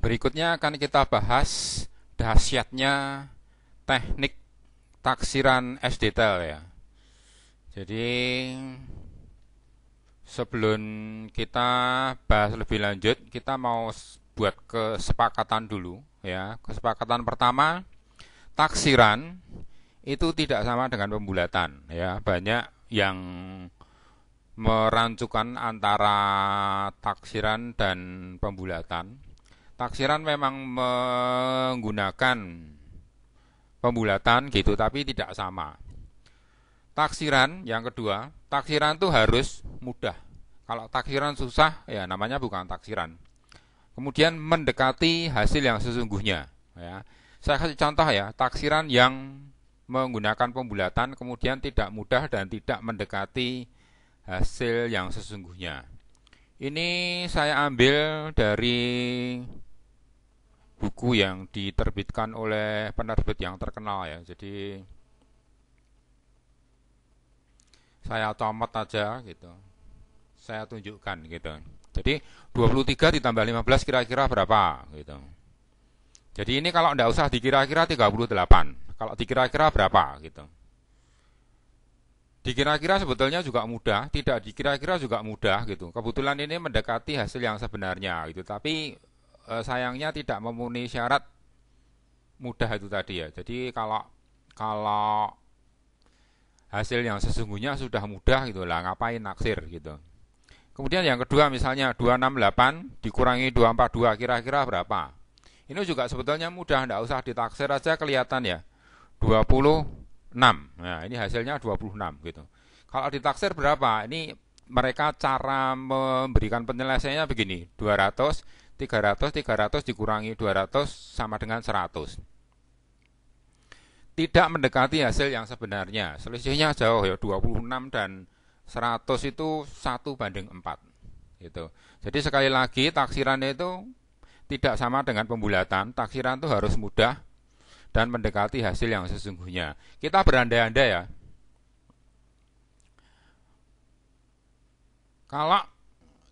Berikutnya akan kita bahas dahsyatnya teknik taksiran SDTel ya. Jadi sebelum kita bahas lebih lanjut, kita mau buat kesepakatan dulu ya. Kesepakatan pertama, taksiran itu tidak sama dengan pembulatan ya. Banyak yang merancukan antara taksiran dan pembulatan. Taksiran memang menggunakan pembulatan gitu, tapi tidak sama. Taksiran yang kedua, taksiran itu harus mudah. Kalau taksiran susah, ya namanya bukan taksiran. Kemudian mendekati hasil yang sesungguhnya. Ya. Saya kasih contoh ya, taksiran yang menggunakan pembulatan kemudian tidak mudah dan tidak mendekati hasil yang sesungguhnya. Ini saya ambil dari buku yang diterbitkan oleh penerbit yang terkenal ya. Jadi saya comot aja gitu. Saya tunjukkan gitu. Jadi 23 ditambah 15 kira-kira berapa gitu. Jadi ini kalau enggak usah dikira-kira 38. Kalau dikira-kira berapa gitu. Dikira-kira sebetulnya juga mudah, tidak dikira-kira juga mudah gitu. Kebetulan ini mendekati hasil yang sebenarnya gitu. Tapi sayangnya tidak memenuhi syarat mudah itu tadi ya. Jadi kalau hasil yang sesungguhnya sudah mudah gitu lah, ngapain naksir gitu. Kemudian yang kedua misalnya 268 dikurangi 242 kira-kira berapa? Ini juga sebetulnya mudah, tidak usah ditaksir aja kelihatan ya. 26. Nah, ini hasilnya 26 gitu. Kalau ditaksir berapa? Ini mereka cara memberikan penyelesaiannya begini. 200, 300, 300 dikurangi 200 sama dengan 100. Tidak mendekati hasil yang sebenarnya. Selisihnya jauh ya, 26 dan 100 itu 1:4 gitu. Jadi sekali lagi taksiran itu tidak sama dengan pembulatan. Taksiran itu harus mudah dan mendekati hasil yang sesungguhnya. Kita berandai-andai ya. Kalau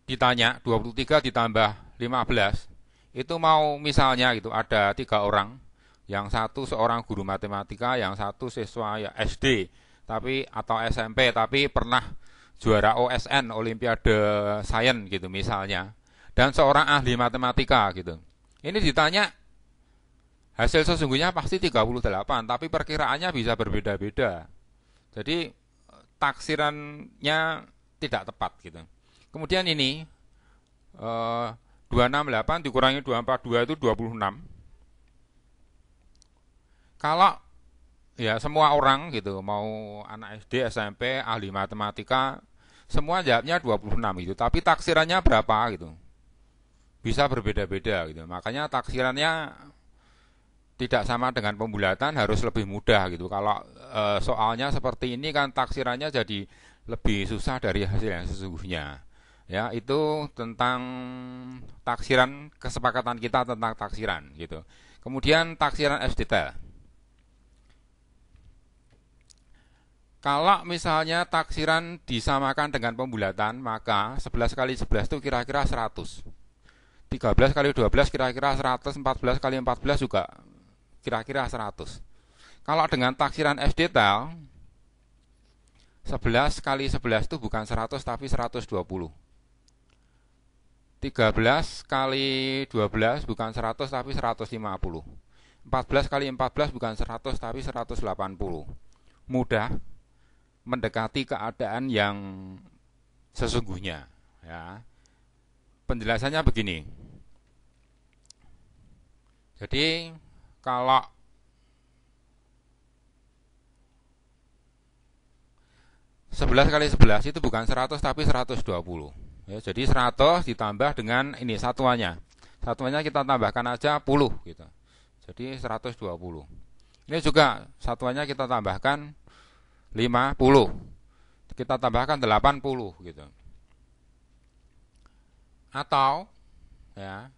ditanya 23 ditambah 15 itu mau misalnya gitu ada 3 orang, yang satu seorang guru matematika, yang satu siswa ya SD tapi atau SMP tapi pernah juara OSN Olimpiade Sains gitu misalnya, dan seorang ahli matematika gitu. Ini ditanya hasil sesungguhnya pasti 38, tapi perkiraannya bisa berbeda-beda. Jadi taksirannya tidak tepat gitu. Kemudian ini 268 dikurangi 242 itu 26. Kalau ya semua orang gitu, mau anak SD, SMP, ahli matematika, semua jawabnya 26 gitu, tapi taksirannya berapa gitu. Bisa berbeda-beda gitu. Makanya taksirannya tidak sama dengan pembulatan, harus lebih mudah gitu. Kalau soalnya seperti ini kan taksirannya jadi lebih susah dari hasil yang sesungguhnya. Ya, itu tentang taksiran, kesepakatan kita tentang taksiran gitu. Kemudian taksiran SDTel. Kalau misalnya taksiran disamakan dengan pembulatan, maka 11 kali 11 itu kira-kira 100. 13 kali 12 kira-kira 100, 14 kali 14 juga kira-kira 100. Kalau dengan taksiran SDTel, 11 kali 11 itu bukan 100 tapi 120. 13 kali 12 bukan 100 tapi 150. 14 kali 14 bukan 100 tapi 180. Mudah mendekati keadaan yang sesungguhnya ya. Penjelasannya begini. Jadi kalau sebelas kali 11 itu bukan 100 tapi 120 ya, jadi 100 ditambah dengan ini satuannya. Satuannya kita tambahkan aja 10 gitu. Jadi 120. Ini juga satuannya kita tambahkan 50. Kita tambahkan 80 gitu. Atau ya,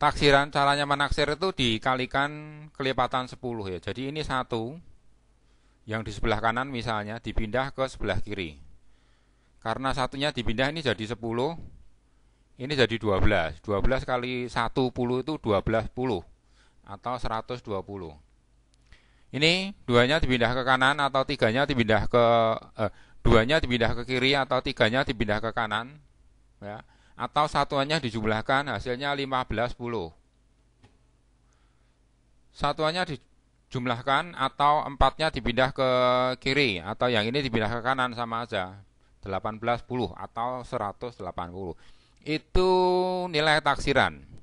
taksiran caranya menaksir itu dikalikan kelipatan 10 ya. Jadi ini 1 yang di sebelah kanan misalnya dipindah ke sebelah kiri. Karena satunya dipindah ini jadi 10, Ini jadi 12. 12 kali 10 itu 12 puluh atau 120. Ini duanya dipindah ke kanan atau tiganya dipindah ke duanya dipindah ke kiri atau tiganya dipindah ke kanan, ya. Atau satuannya dijumlahkan hasilnya 15 puluh. Satuannya dijumlahkan atau empatnya dipindah ke kiri atau yang ini dipindah ke kanan sama aja. 18 puluh atau 180. Itu nilai taksiran.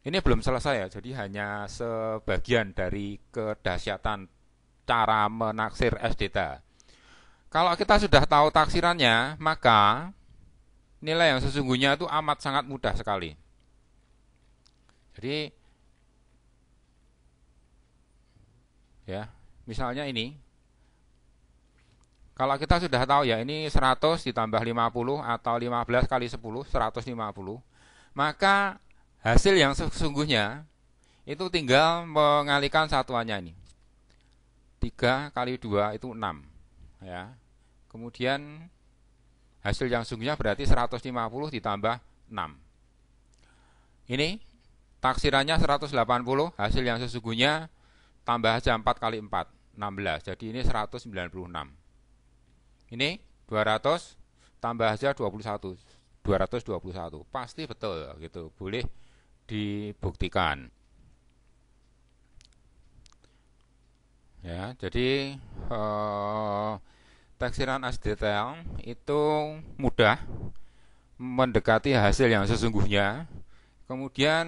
Ini belum selesai ya, jadi hanya sebagian dari kedahsyatan cara menaksir SDT. Kalau kita sudah tahu taksirannya, maka nilai yang sesungguhnya itu amat sangat mudah sekali. Jadi, ya, misalnya ini, kalau kita sudah tahu ya ini 100 ditambah 50 atau 15 kali 10, 150, maka hasil yang sesungguhnya itu tinggal mengalihkan satuannya ini. 3 kali 2 itu 6. Ya. Kemudian hasil yang sesungguhnya berarti 150 ditambah 6. Ini taksirannya 180, hasil yang sesungguhnya tambah aja 4 kali 4, 16. Jadi ini 196. Ini 200 tambah aja 21. 221. Pasti betul gitu. Boleh dibuktikan. Ya, jadi taksiran SDT itu mudah mendekati hasil yang sesungguhnya. Kemudian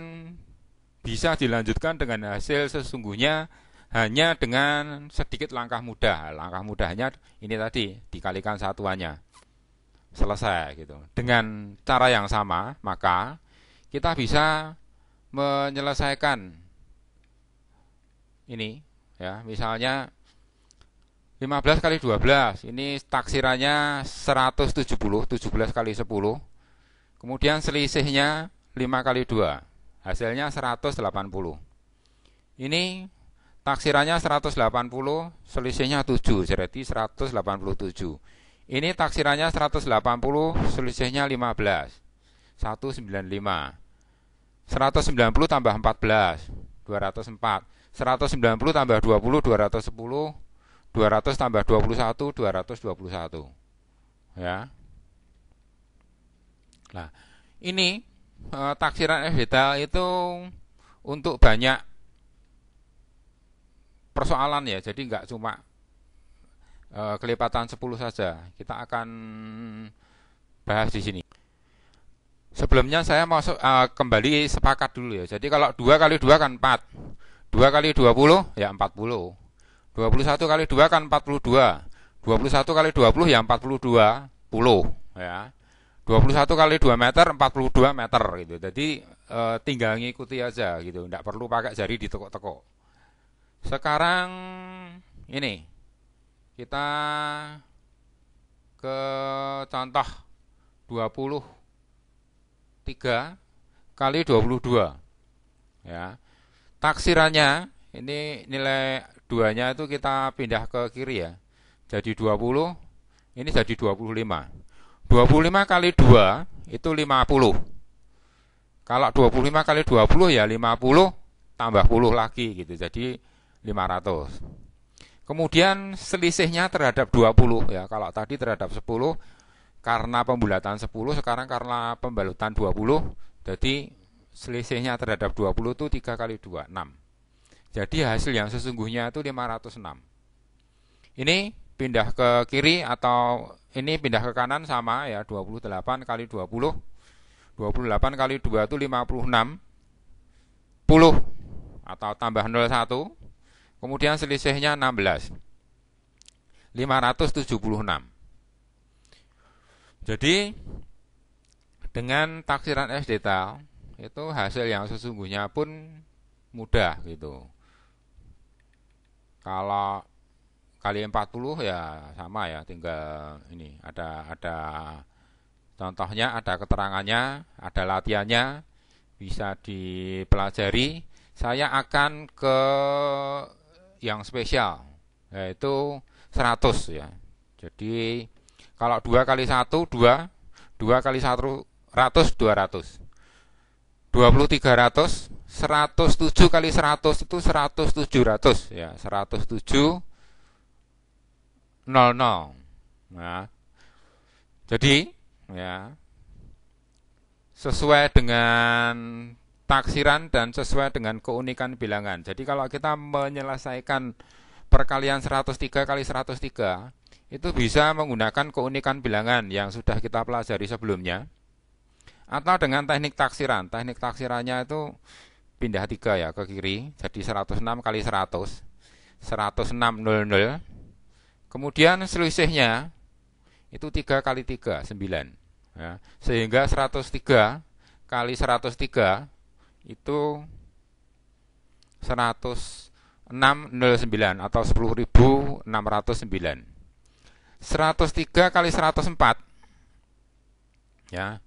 bisa dilanjutkan dengan hasil sesungguhnya hanya dengan sedikit langkah mudah. Langkah mudahnya ini tadi dikalikan satuannya. Selesai gitu. Dengan cara yang sama, maka kita bisa menyelesaikan ini ya, misalnya 15 kali 12, ini taksirannya 170, 17 kali 10. Kemudian selisihnya 5 kali 2, hasilnya 180. Ini taksirannya 180, selisihnya 7, jadi 187. Ini taksirannya 180, selisihnya 15, 195. 190 tambah 14, 204. 190 tambah 20, 210. 200 tambah 21, 221. Ya. Nah, ini taksiran SDT itu untuk banyak persoalan ya. Jadi nggak cuma kelipatan 10 saja. Kita akan bahas di sini. Sebelumnya saya mau kembali sepakat dulu ya. Jadi kalau 2 kali 2 kan 4. 2 kali 20 ya 40. 21 kali 2 kan 42. 21 kali 20 ya 42 puluh ya. 21 kali 2 meter 42 meter gitu. Jadi tinggal ngikuti aja gitu. Tidak perlu pakai jari ditekuk-tekuk. Sekarang ini kita ke contoh 23 kali 22 ya. Taksirannya ini nilai 2-nya itu kita pindah ke kiri ya. Jadi 20, ini jadi 25. 25 kali 2 itu 50. Kalau 25 kali 20 ya 50 tambah puluh lagi gitu. Jadi 500. Kemudian selisihnya terhadap 20 ya. Kalau tadi terhadap 10 karena pembulatan 10, sekarang karena pembalutan 20, jadi selisihnya terhadap 20 itu 3 kali 2, 6. Jadi hasil yang sesungguhnya itu 506. Ini pindah ke kiri atau ini pindah ke kanan sama ya, 28 kali 20. 28 kali 2 itu 56 puluh atau tambah 01. Kemudian selisihnya 16. 576. Jadi dengan taksiran SDT itu hasil yang sesungguhnya pun mudah gitu. Kalau kali 40 ya sama ya, tinggal ini ada contohnya, ada keterangannya, ada latihannya, bisa dipelajari. Saya akan ke yang spesial, yaitu 100 ya. Jadi kalau 2 kali 1 2, 2 kali 1 ratus 200. 2300, 107 kali 100 itu 10700 ya, 107 00. Nah, jadi ya sesuai dengan taksiran dan sesuai dengan keunikan bilangan. Jadi kalau kita menyelesaikan perkalian 103 kali 103 itu bisa menggunakan keunikan bilangan yang sudah kita pelajari sebelumnya, atau dengan teknik taksiran. Teknik taksirannya itu pindah 3 ya ke kiri, jadi 106 kali 100, 10600. Kemudian selisihnya itu 3 kali 3, 9 ya. Sehingga 103 kali 103 itu 1609 atau 10.609. 103 kali 104 ya,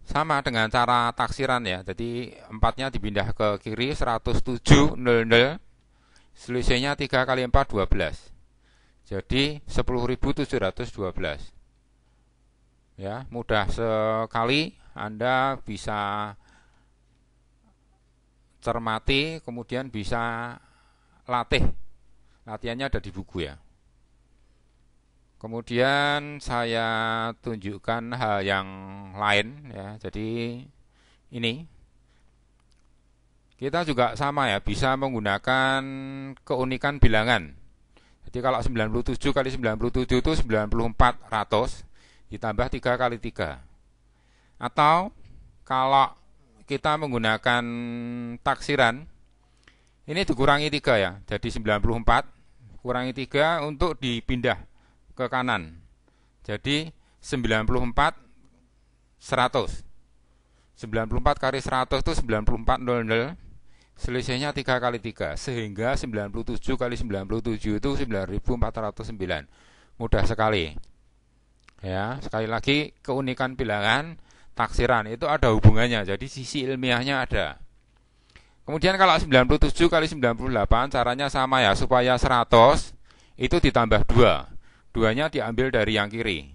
sama dengan cara taksiran ya. Jadi 4-nya dipindah ke kiri, 10700. Selisihnya 3 kali 4 12. Jadi 10.712. Ya, mudah sekali. Anda bisa cermati, kemudian bisa latih. Latihannya ada di buku ya. Kemudian saya tunjukkan hal yang lain ya. Jadi ini kita juga sama ya, bisa menggunakan keunikan bilangan. Jadi kalau 97 kali 97 itu 9400 ditambah 3 kali 3. Atau kalau kita menggunakan taksiran, ini dikurangi 3 ya. Jadi 94 kurangi 3 untuk dipindah ke kanan. Jadi 94 100. 94 kali 100 itu 9400. Selisihnya 3 kali 3. Sehingga 97 kali 97 itu 9409. Mudah sekali. Ya, sekali lagi keunikan bilangan taksiran itu ada hubungannya. Jadi sisi ilmiahnya ada. Kemudian kalau 97 kali 98 caranya sama ya, supaya 100 itu ditambah 2. 2-nya diambil dari yang kiri.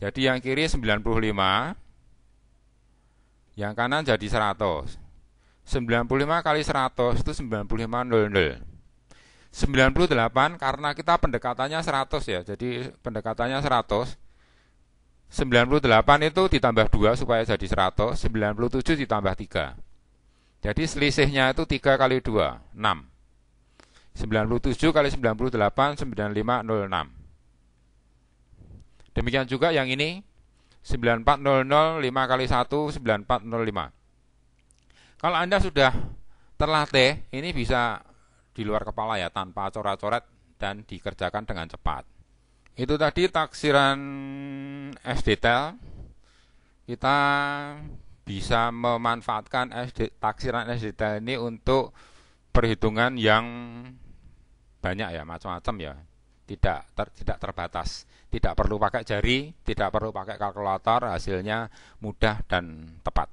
Jadi yang kiri 95, yang kanan jadi 100. 95 kali 100 itu 9500. 98 karena kita pendekatannya 100 ya. Jadi pendekatannya 100. 98 itu ditambah 2 supaya jadi 100. 97 ditambah 3. Jadi selisihnya itu 3 kali 2, 6. 97 kali 98, 9506. Demikian juga yang ini 9400, 5 kali 1, 9405. Kalau Anda sudah terlatih, ini bisa di luar kepala ya, tanpa coret-coret dan dikerjakan dengan cepat. Itu tadi taksiran S-detail. Kita bisa memanfaatkan taksiran S-detail ini untuk perhitungan yang banyak ya, macam-macam ya. Tidak terbatas. Tidak perlu pakai jari, tidak perlu pakai kalkulator, hasilnya mudah dan tepat.